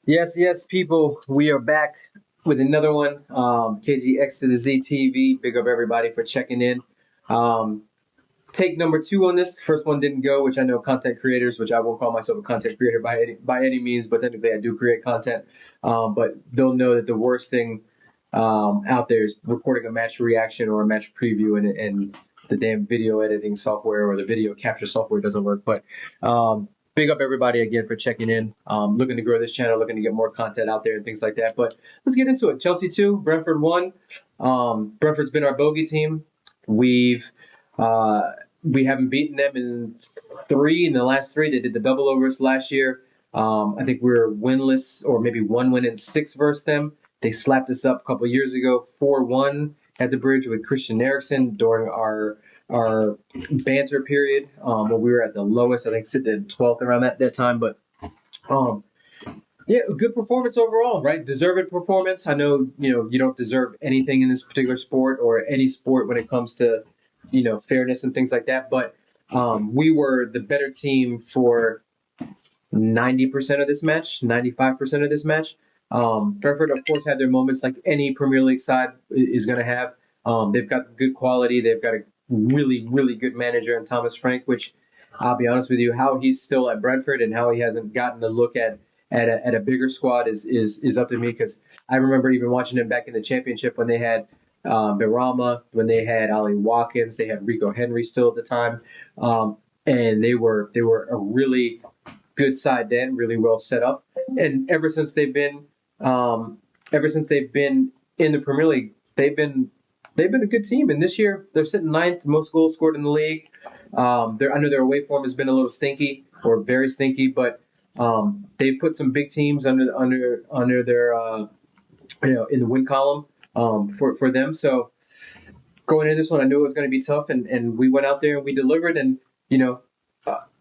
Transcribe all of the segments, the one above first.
Yes, yes, people, we are back with another one. KGX to the Z TV. Big up everybody for checking in. Um, Take number two on this. First one didn't go, which I know content creators, which I won't call myself a content creator by any means, but technically I do create content. But they'll know that the worst thing out there is recording a match reaction or a match preview, and the damn video editing software or the video capture software doesn't work. But big up everybody again for checking in. Looking to grow this channel, looking to get more content out there and things like that. But let's get into it. Chelsea 2, Brentford 1. Brentford's been our bogey team. We've we haven't beaten them in three. In the last three, they did the double over us last year. I think we were winless, or maybe one win in six versus them. They slapped us up a couple years ago, 4-1 at the bridge with Christian Eriksen during our banter period, when we were at the lowest. I think sitting at 12th around that time. But um, yeah, good performance overall, right? Deserved performance. I know you don't deserve anything in this particular sport or any sport when it comes to fairness and things like that. But we were the better team for 90% of this match, 95% of this match. Brentford, of course, had their moments like any Premier League side is going to have. They've got good quality. They've got a really, really good manager in Thomas Frank, which I'll be honest with you, how he's still at Brentford and how he hasn't gotten a look at a bigger squad is up to me, because I remember even watching him back in the Championship when they had Birama, when they had Ollie Watkins, they had Rico Henry still at the time, and they were a really good side then, really well set up. And ever since they've been in the Premier League, they've been a good team. And this year they're sitting ninth, most goals scored in the league. I know their away form has been a little stinky or very stinky, but they put some big teams under their in the win column for them. So going into this one, I knew it was going to be tough, and we went out there and we delivered. And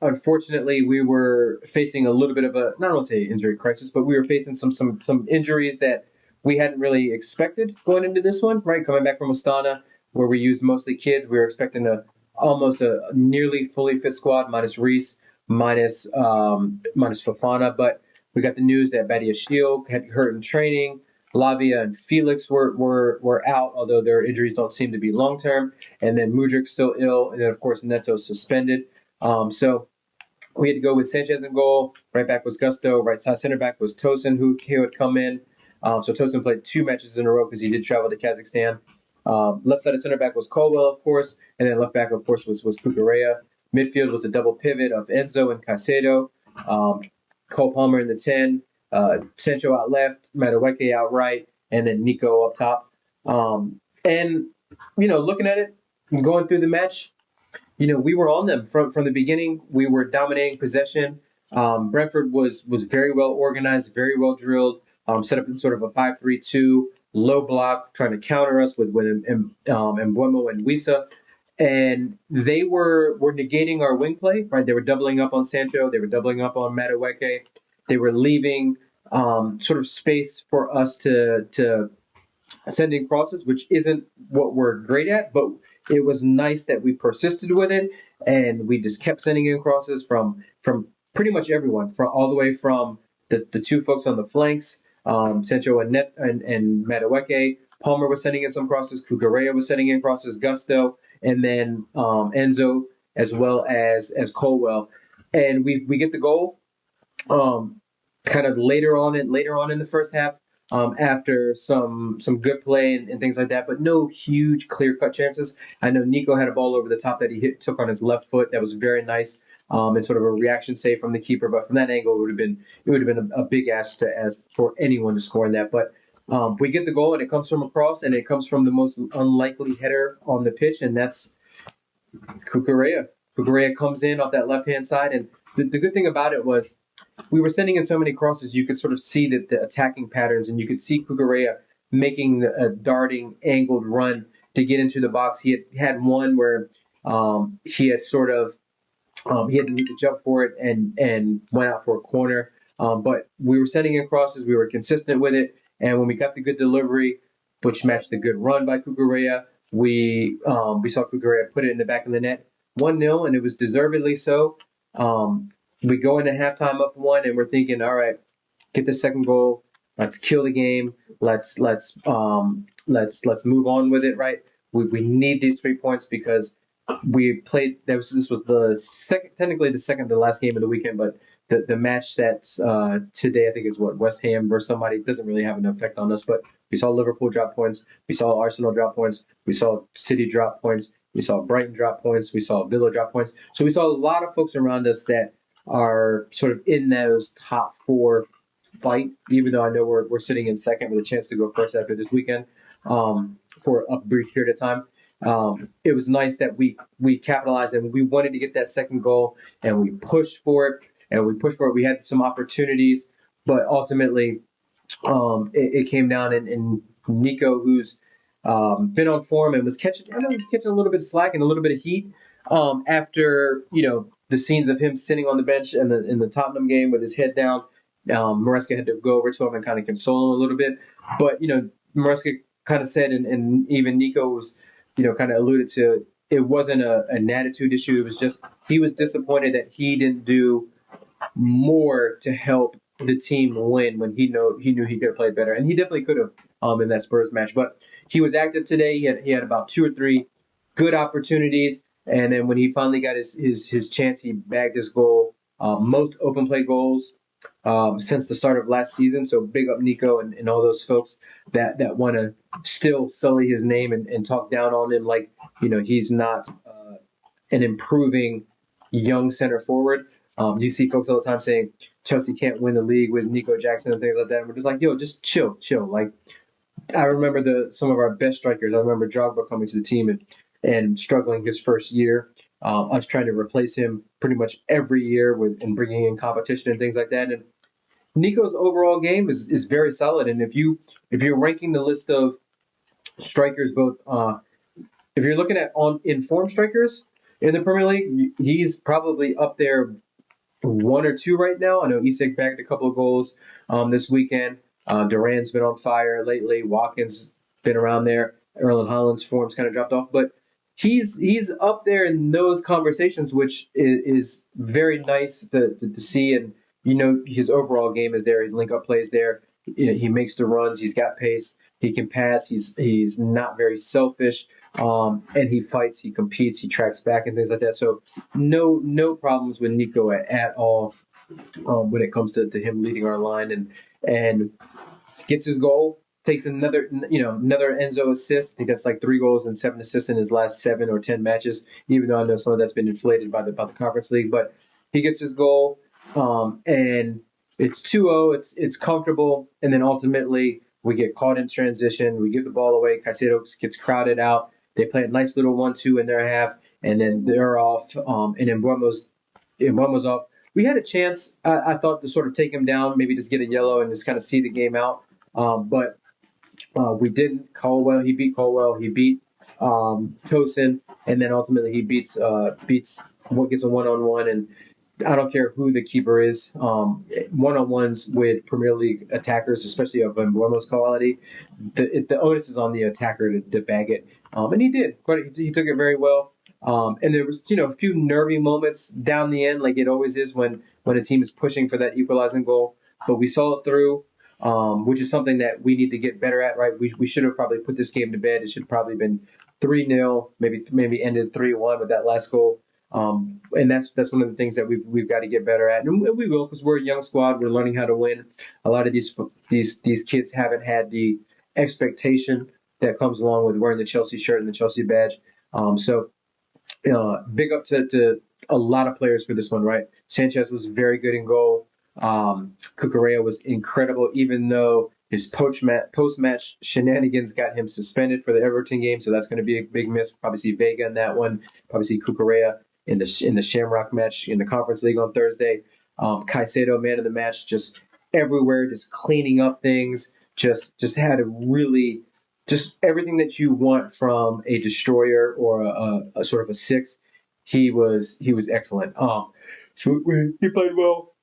unfortunately, we were facing a little bit of a, not want to say injury crisis, but we were facing some injuries that we hadn't really expected going into this one. Right, coming back from Astana, where we used mostly kids, we were expecting almost a nearly fully fit squad, minus Reese, minus Fofana, but we got the news that Badia Shield had hurt in training. Lavia and Felix were out, although their injuries don't seem to be long term. And then Mudrik's still ill, and then of course Neto's suspended. So we had to go with Sanchez in goal. Right back was Gusto. Right side center back was Tosin, who would come in. So Tosin played 2 matches in a row because he did travel to Kazakhstan. Left side of center back was Colwell, of course, and then left back, of course, was Cucurella. Midfield was a double pivot of Enzo and Caicedo. Cole Palmer in the 10. Sancho out left, Madueke out right, and then Nico up top. And looking at it and going through the match, we were on them from the beginning. We were dominating possession. Brentford was very well organized, very well drilled, set up in sort of a 5-3-2, low block, trying to counter us with Mbeumo and Wissa. And they were negating our wing play, right? They were doubling up on Sancho. They were doubling up on Madueke. They were leaving sort of space for us to send in crosses, which isn't what we're great at, but it was nice that we persisted with it, and we just kept sending in crosses from pretty much everyone, from all the way from the two folks on the flanks, Sancho and Madueke. Palmer was sending in some crosses. Cucurella was sending in crosses. Gusto, and then Enzo, as well as Colwell. And we get the goal kind of later on in the first half, after some good play and things like that, but no huge clear-cut chances. I know Nico had a ball over the top that he took on his left foot. That was very nice, and sort of a reaction save from the keeper. But from that angle, it would have been a big ask for anyone to score in that. But we get the goal, and it comes from across, and it comes from the most unlikely header on the pitch, and that's Cucurella. Cucurella comes in off that left-hand side, and the good thing about it was, we were sending in so many crosses, you could sort of see the attacking patterns, and you could see Cucurella making a darting, angled run to get into the box. He had one where he had sort of he had to jump for it and went out for a corner. But we were sending in crosses, we were consistent with it, and when we got the good delivery, which matched the good run by Cucurella, we saw Cucurella put it in the back of the net, 1-0, and it was deservedly so. We go into halftime up 1, and we're thinking, all right, get the second goal. Let's kill the game. Let's move on with it. Right. We need these 3 points because we played. This was the second, technically the second to last game of the weekend, but the match that's today, I think, is what, West Ham versus somebody. It doesn't really have an effect on us, but we saw Liverpool drop points. We saw Arsenal drop points. We saw City drop points. We saw Brighton drop points. We saw Villa drop points. So we saw a lot of folks around us that are sort of in those top four fight, even though I know we're sitting in second with a chance to go first after this weekend for a brief period of time. It was nice that we capitalized and we wanted to get that second goal and we pushed for it and we pushed for it. We had some opportunities, but ultimately it came down and Nico, who's been on form and was catching, I know he was catching a little bit of slack and a little bit of heat after, the scenes of him sitting on the bench in the Tottenham game with his head down. Maresca had to go over to him and kind of console him a little bit. But, Maresca kind of said, and even Nico was, kind of alluded to, it wasn't an attitude issue. It was just he was disappointed that he didn't do more to help the team win when he knew he could have played better. And he definitely could have in that Spurs match. But he was active today. He had about 2 or 3 good opportunities. And then when he finally got his chance, he bagged his goal. Most open play goals since the start of last season. So big up Nico and all those folks that want to still sully his name and talk down on him like, he's not an improving young center forward. You see folks all the time saying Chelsea can't win the league with Nico Jackson and things like that. And we're just like, just chill. Like, I remember some of our best strikers. I remember Drogba coming to the team and struggling his first year. Us trying to replace him pretty much every year and bringing in competition and things like that. And Nico's overall game is very solid. And if you're ranking the list of strikers, both if you're looking at informed strikers in the Premier League, he's probably up there 1 or 2 right now. I know Isak bagged a couple of goals this weekend. Duran's been on fire lately. Watkins been around there. Erling Haaland's form's kind of dropped off, but he's up there in those conversations, which is very nice to see. And his overall game is there. His link-up plays there. He makes the runs. He's got pace. He can pass. He's not very selfish. And he fights. He competes. He tracks back and things like that. So no problems with Nico at all when it comes to him leading our line and gets his goal. Takes another Enzo assist. I think that's like 3 goals and 7 assists in his last 7 or 10 matches, even though I know some of that's been inflated by the Conference League. But he gets his goal, and it's 2-0. It's comfortable. And then ultimately, we get caught in transition. We give the ball away. Caicedo gets crowded out. They play a nice little 1-2 in their half, and then they're off. And then Mbeumo's off. We had a chance, I thought, to sort of take him down, maybe just get a yellow and just kind of see the game out. But we didn't. He beat Colwell. He beat Tosin, and then ultimately he beats what gets a 1-on-1. And I don't care who the keeper is. 1-on-1s with Premier League attackers, especially of Mbeumo's quality, the onus is on the attacker to bag it, and he did. But he took it very well. And there was a few nervy moments down the end, like it always is when a team is pushing for that equalizing goal. But we saw it through. Which is something that we need to get better at, right? We should have probably put this game to bed. It should have probably been 3-0, maybe ended 3-1 with that last goal. And that's one of the things that we've got to get better at, and we will, because we're a young squad. We're learning how to win. A lot of these kids haven't had the expectation that comes along with wearing the Chelsea shirt and the Chelsea badge. So big up to a lot of players for this one, right? Sanchez was very good in goal. Cucurella was incredible, even though his post-match shenanigans got him suspended for the Everton game, so that's going to be a big miss. Probably see Vega in that one. Probably see Cucurella in the Shamrock match in the Conference League on Thursday. Caicedo, man of the match, just everywhere, just cleaning up things. Just had a really just everything that you want from a destroyer or a sort of a 6. He was excellent. So he played well.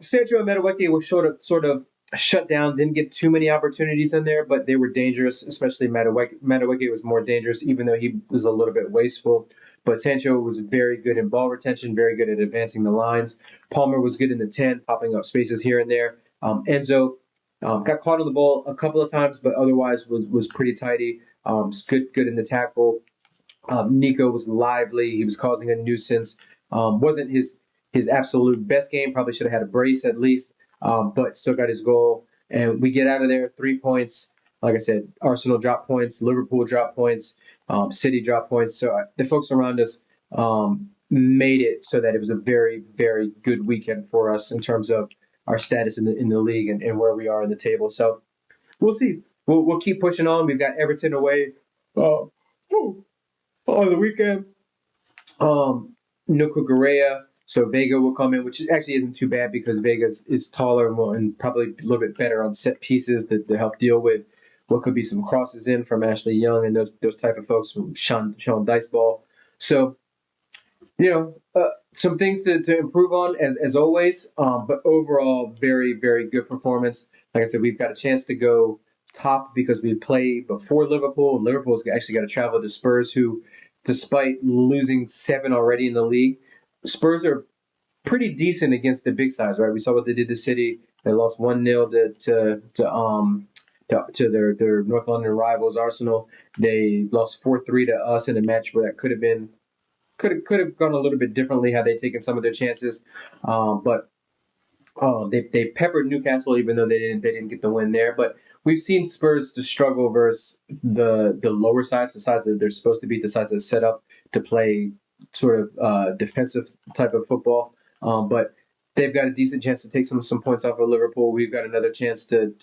Sancho and Madueke were sort of shut down, didn't get too many opportunities in there, but they were dangerous, especially Madueke. Madueke was more dangerous, even though he was a little bit wasteful. But Sancho was very good in ball retention, very good at advancing the lines. Palmer was good in the 10, popping up spaces here and there. Enzo got caught on the ball a couple of times, but otherwise was pretty tidy. Good in the tackle. Nico was lively. He was causing a nuisance. Wasn't his absolute best game. Probably should have had a brace at least, but still got his goal. And we get out of there 3 points. Like I said, Arsenal dropped points, Liverpool dropped points, City dropped points. So the folks around us made it so that it was a very, very good weekend for us in terms of our status in the league and where we are in the table. So we'll see. We'll keep pushing on. We've got Everton away on the weekend. No Cucurella, so Vega will come in, which actually isn't too bad because Vega is taller and probably a little bit better on set pieces to help deal with what could be some crosses in from Ashley Young and those type of folks from Sean Diceball. So, some things to improve on as always, but overall, very, very good performance. Like I said, we've got a chance to go top because we play before Liverpool, and Liverpool's actually got to travel to Spurs, who, despite losing 7 already in the league, Spurs are pretty decent against the big sides, right? We saw what they did to City. They lost 1-0 to their North London rivals, Arsenal. They lost 4-3 to us in a match where that could have gone a little bit differently had they taken some of their chances. But they peppered Newcastle even though they didn't get the win there. But we've seen Spurs to struggle versus the lower sides, the sides that they're supposed to be, the sides that are set up to play sort of defensive type of football. But they've got a decent chance to take some points off of Liverpool. We've got another chance to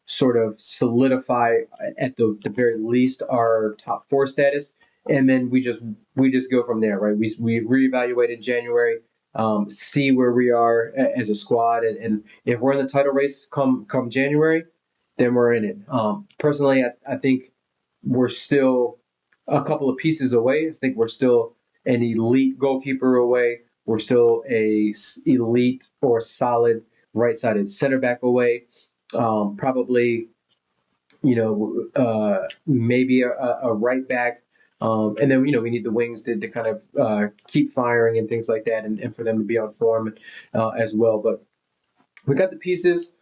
sort of solidify at the very least our top 4 status, and then we just go from there, right? We reevaluate in January, see where we are as a squad, and if we're in the title race come January, then we're in it. Personally, I think we're still a couple of pieces away. I think we're still an elite goalkeeper away. We're still a elite or solid right-sided center back away. Probably, maybe a right back. And then, we need the wings to kind of keep firing and things like that, and for them to be on form as well. But we got the pieces.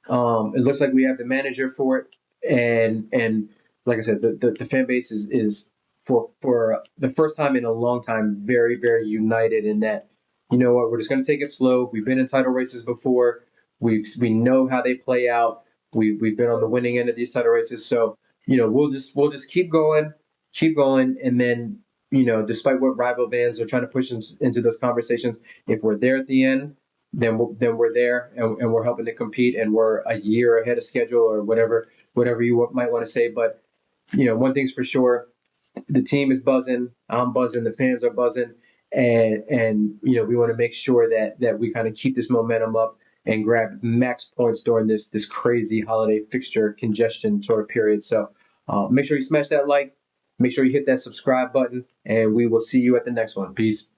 It looks like we have the manager for it. And like I said, the fan base is for the first time in a long time, very, very united in that, we're just going to take it slow. We've been in title races before. We know how they play out. We've been on the winning end of these title races. So, we'll just keep going. And then, despite what rival fans are trying to push into those conversations, if we're there at the end, then we're there and we're helping to compete, and we're a year ahead of schedule or whatever you might want to say. But, one thing's for sure, the team is buzzing. I'm buzzing. The fans are buzzing. And we want to make sure that we kind of keep this momentum up and grab max points during this crazy holiday fixture congestion sort of period. So make sure you smash that like, make sure you hit that subscribe button, and we will see you at the next one. Peace.